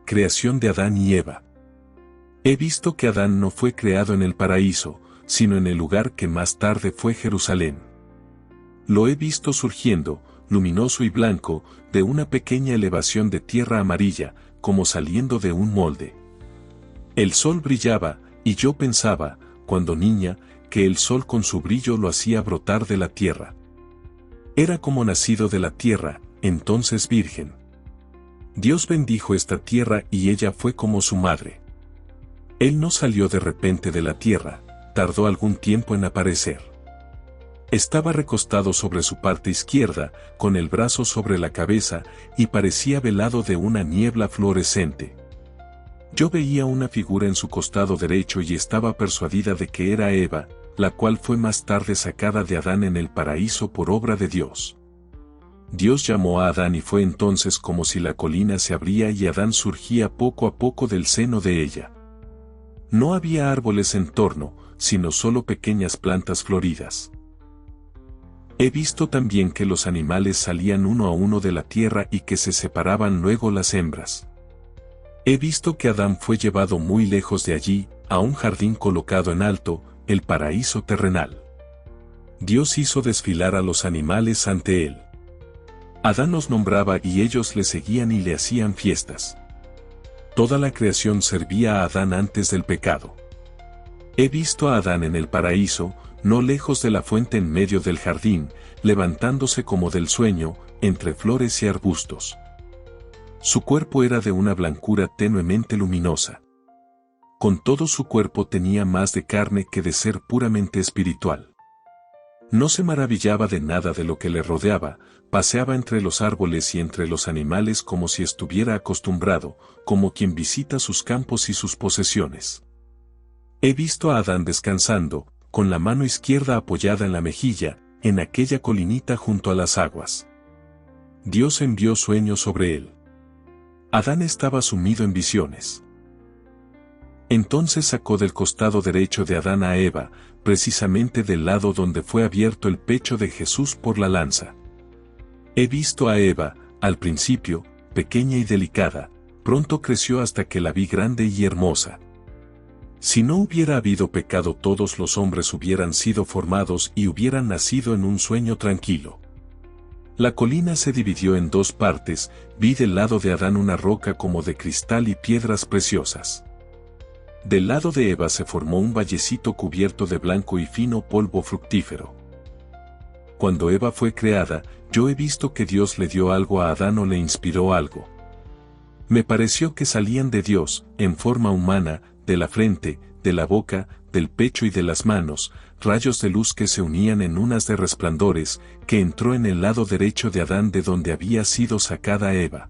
Creación de Adán y Eva. He visto que Adán no fue creado en el paraíso, sino en el lugar que más tarde fue Jerusalén. Lo he visto surgiendo, luminoso y blanco, de una pequeña elevación de tierra amarilla, como saliendo de un molde. El sol brillaba, y yo pensaba, cuando niña, que el sol con su brillo lo hacía brotar de la tierra. Era como nacido de la tierra, entonces virgen. Dios bendijo esta tierra y ella fue como su madre. Él no salió de repente de la tierra, tardó algún tiempo en aparecer. Estaba recostado sobre su parte izquierda, con el brazo sobre la cabeza, y parecía velado de una niebla fluorescente. Yo veía una figura en su costado derecho y estaba persuadida de que era Eva, la cual fue más tarde sacada de Adán en el paraíso por obra de Dios. Dios llamó a Adán y fue entonces como si la colina se abría y Adán surgía poco a poco del seno de ella. No había árboles en torno, sino solo pequeñas plantas floridas. He visto también que los animales salían uno a uno de la tierra y que se separaban luego las hembras. He visto que Adán fue llevado muy lejos de allí, a un jardín colocado en alto, el paraíso terrenal. Dios hizo desfilar a los animales ante él. Adán los nombraba y ellos le seguían y le hacían fiestas. Toda la creación servía a Adán antes del pecado. He visto a Adán en el paraíso, no lejos de la fuente en medio del jardín, levantándose como del sueño, entre flores y arbustos. Su cuerpo era de una blancura tenuemente luminosa. Con todo su cuerpo tenía más de carne que de ser puramente espiritual. No se maravillaba de nada de lo que le rodeaba, paseaba entre los árboles y entre los animales como si estuviera acostumbrado, como quien visita sus campos y sus posesiones. He visto a Adán descansando, con la mano izquierda apoyada en la mejilla, en aquella colinita junto a las aguas. Dios envió sueño sobre él. Adán estaba sumido en visiones. Entonces sacó del costado derecho de Adán a Eva, precisamente del lado donde fue abierto el pecho de Jesús por la lanza. He visto a Eva, al principio, pequeña y delicada, pronto creció hasta que la vi grande y hermosa. Si no hubiera habido pecado, todos los hombres hubieran sido formados y hubieran nacido en un sueño tranquilo. La colina se dividió en dos partes, vi del lado de Adán una roca como de cristal y piedras preciosas. Del lado de Eva se formó un vallecito cubierto de blanco y fino polvo fructífero. Cuando Eva fue creada, yo he visto que Dios le dio algo a Adán o le inspiró algo. Me pareció que salían de Dios, en forma humana, de la frente, de la boca, del pecho y de las manos, rayos de luz que se unían en unas de resplandores, que entró en el lado derecho de Adán de donde había sido sacada Eva.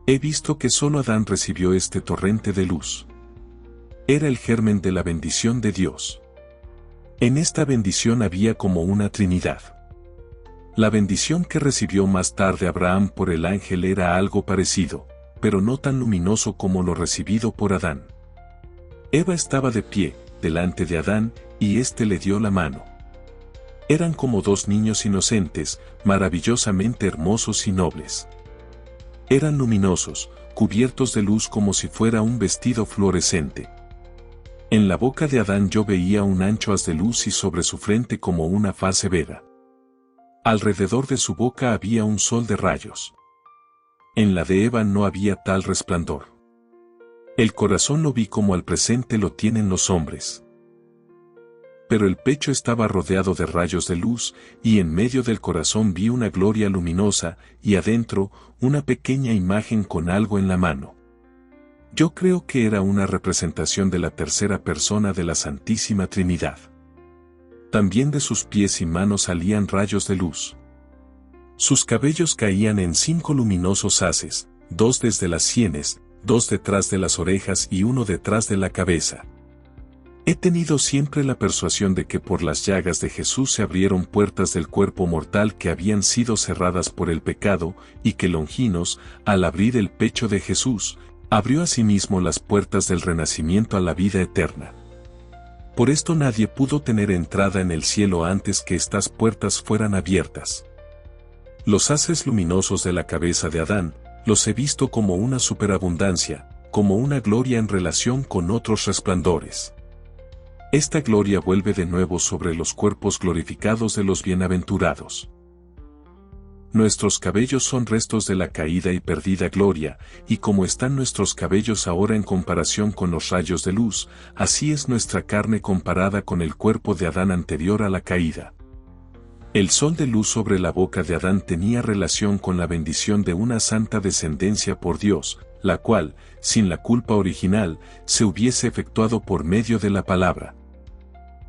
He visto que solo Adán recibió este torrente de luz. Era el germen de la bendición de Dios. En esta bendición había como una trinidad. La bendición que recibió más tarde Abraham por el ángel era algo parecido, pero no tan luminoso como lo recibido por Adán. Eva estaba de pie, delante de Adán, y éste le dio la mano. Eran como dos niños inocentes, maravillosamente hermosos y nobles. Eran luminosos, cubiertos de luz como si fuera un vestido fluorescente. En la boca de Adán yo veía un ancho haz de luz y sobre su frente como una faz severa. Alrededor de su boca había un sol de rayos. En la de Eva no había tal resplandor. El corazón lo vi como al presente lo tienen los hombres. Pero el pecho estaba rodeado de rayos de luz, y en medio del corazón vi una gloria luminosa, y adentro, una pequeña imagen con algo en la mano. Yo creo que era una representación de la tercera persona de la Santísima Trinidad. También de sus pies y manos salían rayos de luz. Sus cabellos caían en 5 luminosos haces, 2 desde las sienes, 2 detrás de las orejas y 1 detrás de la cabeza. He tenido siempre la persuasión de que por las llagas de Jesús se abrieron puertas del cuerpo mortal que habían sido cerradas por el pecado, y que Longinos, al abrir el pecho de Jesús, abrió asimismo las puertas del renacimiento a la vida eterna. Por esto nadie pudo tener entrada en el cielo antes que estas puertas fueran abiertas. Los haces luminosos de la cabeza de Adán, Los he visto como una superabundancia, como una gloria en relación con otros resplandores. Esta gloria vuelve de nuevo sobre los cuerpos glorificados de los bienaventurados. Nuestros cabellos son restos de la caída y perdida gloria, y como están nuestros cabellos ahora en comparación con los rayos de luz, así es nuestra carne comparada con el cuerpo de Adán anterior a la caída. El sol de luz sobre la boca de Adán tenía relación con la bendición de una santa descendencia por Dios, la cual, sin la culpa original, se hubiese efectuado por medio de la palabra.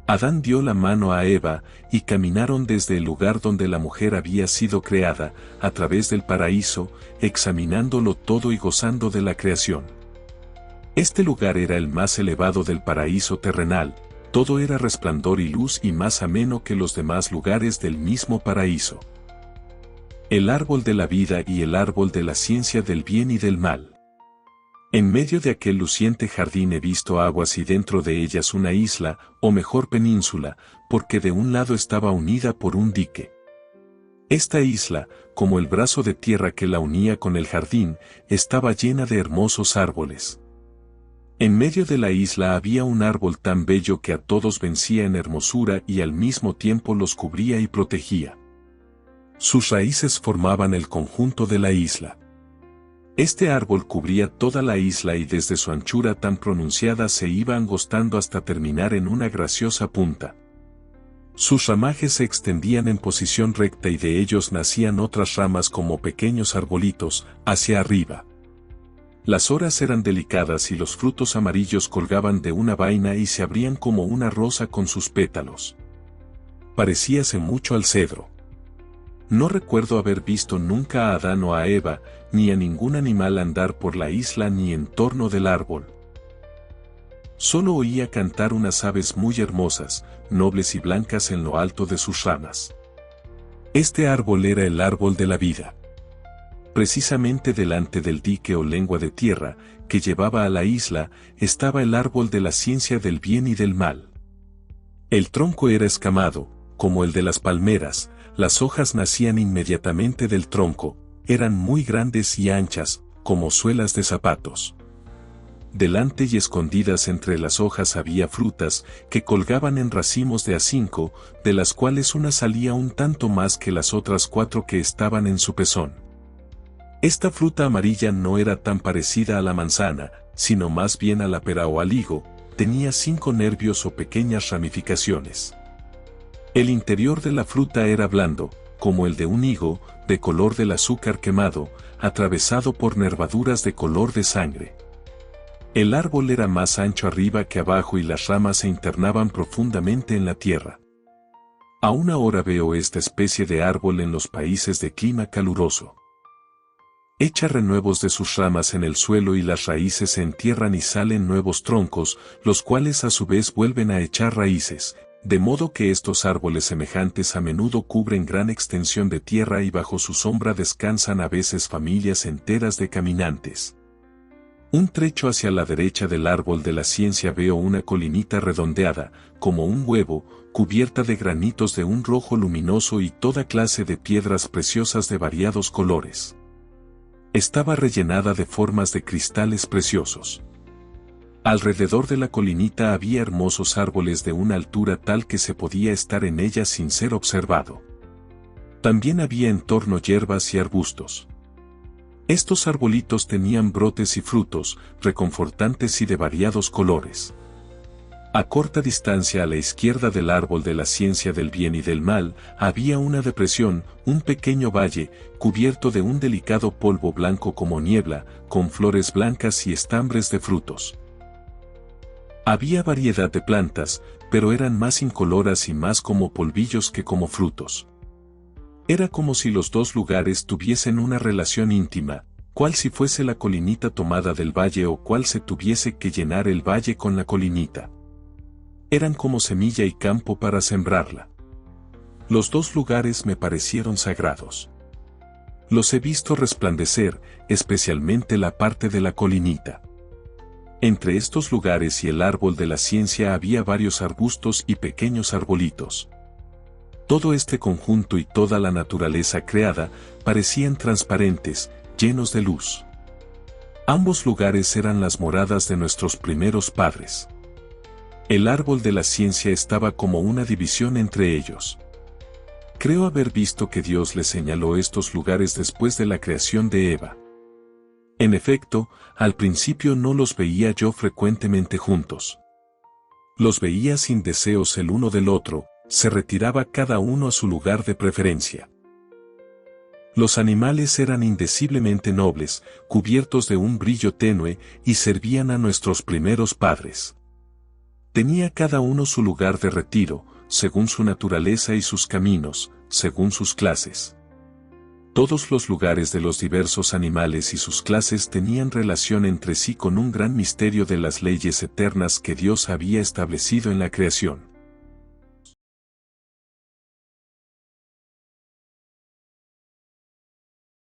Adán dio la mano a Eva, y caminaron desde el lugar donde la mujer había sido creada, a través del paraíso, examinándolo todo y gozando de la creación. Este lugar era el más elevado del paraíso terrenal, todo era resplandor y luz y más ameno que los demás lugares del mismo paraíso. El árbol de la vida y el árbol de la ciencia del bien y del mal. En medio de aquel luciente jardín he visto aguas y dentro de ellas una isla, o mejor península, porque de un lado estaba unida por un dique. Esta isla, como el brazo de tierra que la unía con el jardín, estaba llena de hermosos árboles. En medio de la isla había un árbol tan bello que a todos vencía en hermosura y al mismo tiempo los cubría y protegía. Sus raíces formaban el conjunto de la isla. Este árbol cubría toda la isla y desde su anchura tan pronunciada se iba angostando hasta terminar en una graciosa punta. Sus ramajes se extendían en posición recta y de ellos nacían otras ramas como pequeños arbolitos, hacia arriba. Las horas eran delicadas y los frutos amarillos colgaban de una vaina y se abrían como una rosa con sus pétalos. Parecíase mucho al cedro. No recuerdo haber visto nunca a Adán o a Eva, ni a ningún animal andar por la isla ni en torno del árbol. Solo oía cantar unas aves muy hermosas, nobles y blancas en lo alto de sus ramas. Este árbol era el árbol de la vida. Precisamente delante del dique o lengua de tierra, que llevaba a la isla, estaba el árbol de la ciencia del bien y del mal. El tronco era escamado, como el de las palmeras. Las hojas nacían inmediatamente del tronco, eran muy grandes y anchas, como suelas de zapatos. Delante y escondidas entre las hojas había frutas, que colgaban en racimos de a 5, de las cuales una salía un tanto más que las otras 4 que estaban en su pezón. Esta fruta amarilla no era tan parecida a la manzana, sino más bien a la pera o al higo, tenía 5 nervios o pequeñas ramificaciones. El interior de la fruta era blando, como el de un higo, de color del azúcar quemado, atravesado por nervaduras de color de sangre. El árbol era más ancho arriba que abajo y las ramas se internaban profundamente en la tierra. Aún ahora veo esta especie de árbol en los países de clima caluroso. Echa renuevos de sus ramas en el suelo y las raíces se entierran y salen nuevos troncos, los cuales a su vez vuelven a echar raíces, de modo que estos árboles semejantes a menudo cubren gran extensión de tierra y bajo su sombra descansan a veces familias enteras de caminantes. Un trecho hacia la derecha del árbol de la ciencia veo una colinita redondeada, como un huevo, cubierta de granitos de un rojo luminoso y toda clase de piedras preciosas de variados colores. Estaba rellenada de formas de cristales preciosos. Alrededor de la colinita había hermosos árboles de una altura tal que se podía estar en ella sin ser observado. También había en torno hierbas y arbustos. Estos arbolitos tenían brotes y frutos, reconfortantes y de variados colores. A corta distancia a la izquierda del árbol de la ciencia del bien y del mal, había una depresión, un pequeño valle, cubierto de un delicado polvo blanco como niebla, con flores blancas y estambres de frutos. Había variedad de plantas, pero eran más incoloras y más como polvillos que como frutos. Era como si los dos lugares tuviesen una relación íntima, cual si fuese la colinita tomada del valle o cual se tuviese que llenar el valle con la colinita. Eran como semilla y campo para sembrarla. Los dos lugares me parecieron sagrados. Los he visto resplandecer, especialmente la parte de la colinita. Entre estos lugares y el árbol de la ciencia había varios arbustos y pequeños arbolitos. Todo este conjunto y toda la naturaleza creada parecían transparentes, llenos de luz. Ambos lugares eran las moradas de nuestros primeros padres. El árbol de la ciencia estaba como una división entre ellos. Creo haber visto que Dios le señaló estos lugares después de la creación de Eva. En efecto, al principio no los veía yo frecuentemente juntos. Los veía sin deseos el uno del otro, se retiraba cada uno a su lugar de preferencia. Los animales eran indeciblemente nobles, cubiertos de un brillo tenue, y servían a nuestros primeros padres. Tenía cada uno su lugar de retiro, según su naturaleza y sus caminos, según sus clases. Todos los lugares de los diversos animales y sus clases tenían relación entre sí con un gran misterio de las leyes eternas que Dios había establecido en la creación.